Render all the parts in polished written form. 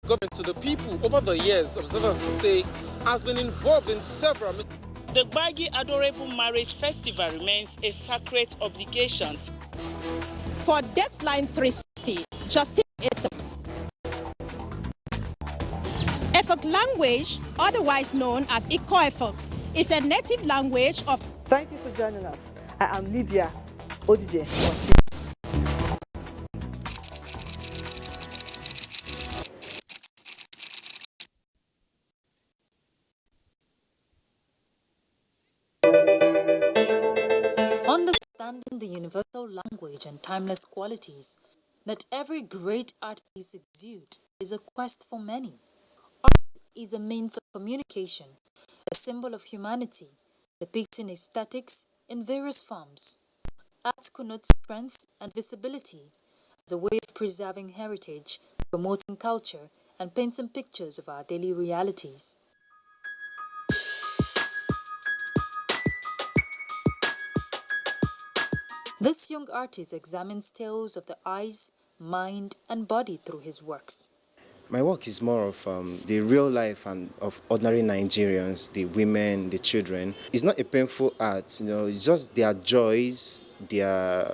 government to the people over the years, observers say, has been involved in several. The Gbagi Adorable Marriage Festival remains a sacred obligation. For Deathline 360, Justin Etam. Efik language, otherwise known as Iko Efik, is a native language of... Thank you for joining us. I am Lydia Odije. Understanding the universal language and timeless qualities that every great art piece exudes is a quest for many. Art is a means of communication, a symbol of humanity, depicting aesthetics in various forms. Art connotes strength and visibility as a way of preserving heritage, promoting culture, and painting pictures of our daily realities. This young artist examines tales of the eyes, mind, and body through his works. My work is more of the real life and of ordinary Nigerians, the women, the children. It's not a painful art, it's just their joys, their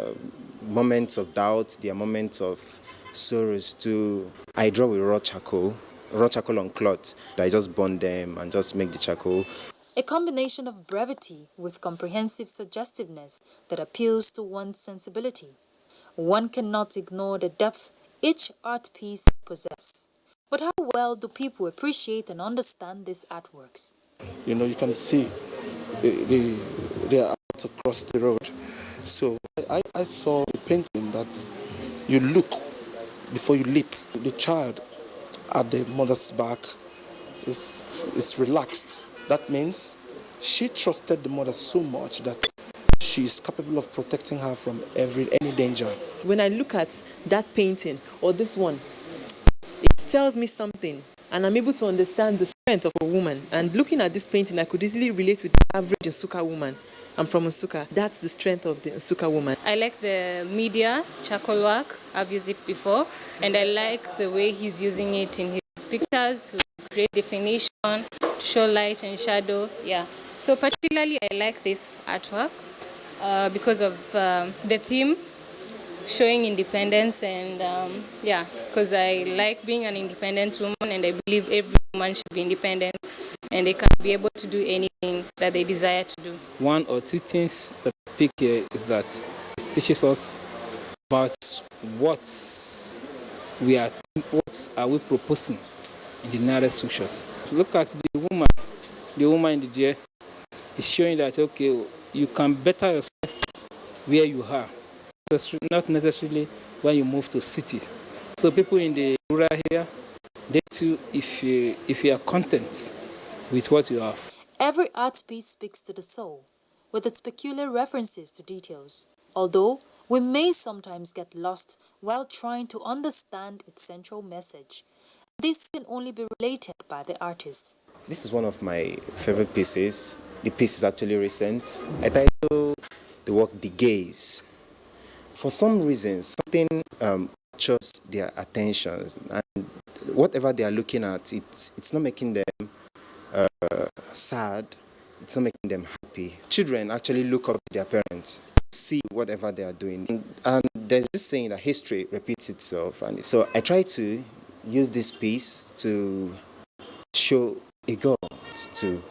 moments of doubt, their moments of sorrows too. I draw with raw charcoal on cloth. I just burn them and just make the charcoal. A combination of brevity with comprehensive suggestiveness that appeals to one's sensibility. One cannot ignore the depth each art piece possesses. But how well do people appreciate and understand these artworks? You can see they are out across the road. So I saw a painting that you look before you leap. The child at the mother's back is relaxed. That means she trusted the mother so much that she is capable of protecting her from any danger. When I look at that painting or this one, it tells me something, and I'm able to understand the strength of a woman. And looking at this painting, I could easily relate with the average Nsukka woman. I'm from Nsukka. That's the strength of the Nsukka woman. I like the media charcoal work. I've used it before, and I like the way he's using it in his pictures to create definition, to show light and shadow. Yeah. So particularly, I like this artwork because of the theme, showing independence, and because I like being an independent woman, and I believe every woman should be independent and they can be able to do anything that they desire to do. One or two things that I pick here is that it teaches us about what are we proposing in the nearest futures. Look at the woman in the chair is showing that, okay, you can better yourself where you are, not necessarily when you move to cities. So people in the rural area, they too, if you are content with what you have. Every art piece speaks to the soul, with its peculiar references to details, although we may sometimes get lost while trying to understand its central message. This can only be related by the artist. This is one of my favorite pieces. The piece is actually recent. I titled the work The Gaze. For some reason, something captures their attentions, and whatever they are looking at, it's not making them sad, it's not making them happy. Children actually look up to their parents, see whatever they are doing. And there's this saying that history repeats itself. And so I try to use this piece to show a girl, to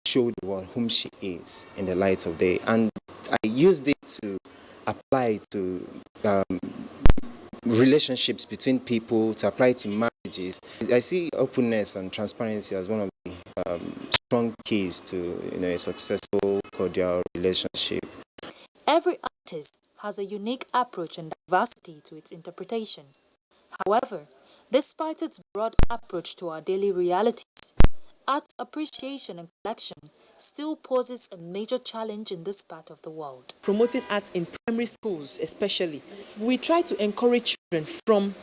show the world whom she is in the light of day. And I used it to apply to relationships between people, to apply to marriages. I see openness and transparency as one of the strong keys to a successful, cordial relationship. Every artist has a unique approach and diversity to its interpretation. However, despite its broad approach to our daily realities, art appreciation and collection still poses a major challenge in this part of the world. Promoting art in primary schools especially, we try to encourage children from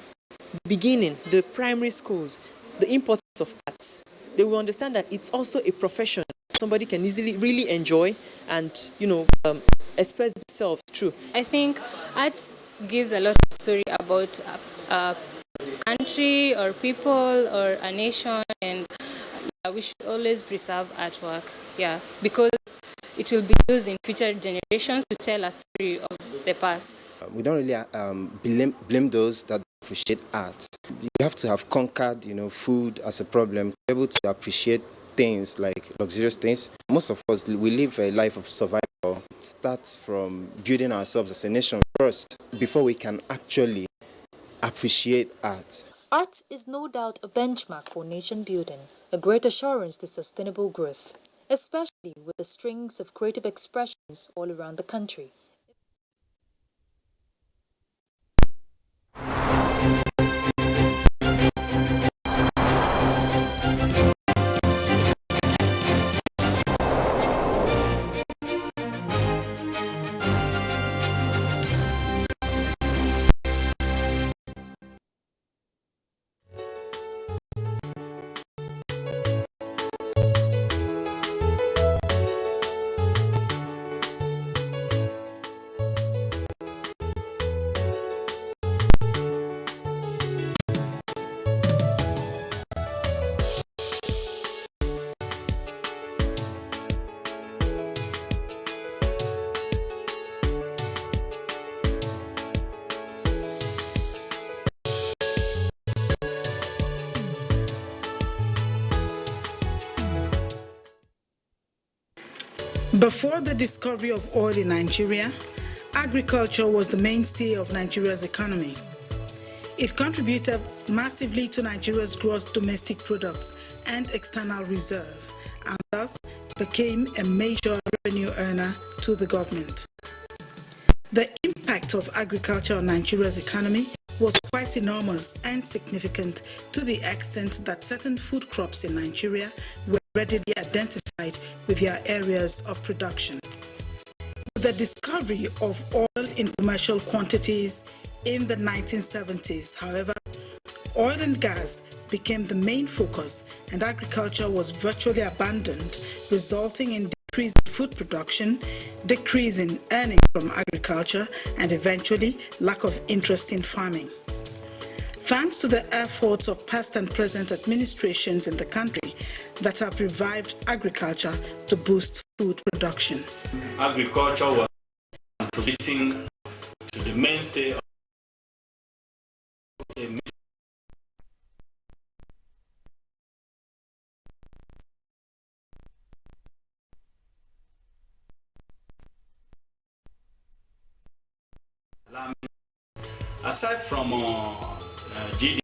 the beginning, the primary schools, the importance of art. They will understand that it's also a profession somebody can easily really enjoy and, express themselves through. I think art gives a lot of story about a country or people or a nation, and we should always preserve artwork, because it will be used in future generations to tell a story of the past. We don't really blame those that appreciate art. You have to have conquered, food as a problem, to be able to appreciate things like luxurious things. Most of us, we live a life of survival. It starts from building ourselves as a nation first before we can actually appreciate art. Art is no doubt a benchmark for nation building, a great assurance to sustainable growth, especially with the strings of creative expressions all around the country. Before the discovery of oil in Nigeria, agriculture was the mainstay of Nigeria's economy. It contributed massively to Nigeria's gross domestic products and external reserve, and thus became a major revenue earner to the government. The impact of agriculture on Nigeria's economy was quite enormous and significant to the extent that certain food crops in Nigeria were readily identified with their areas of production. With the discovery of oil in commercial quantities in the 1970s, however, oil and gas became the main focus and agriculture was virtually abandoned, resulting in decrease in food production, decrease in earnings from agriculture, and eventually lack of interest in farming. Thanks to the efforts of past and present administrations in the country that have revived agriculture to boost food production. Agriculture was contributing to the mainstay of a aside from GDP,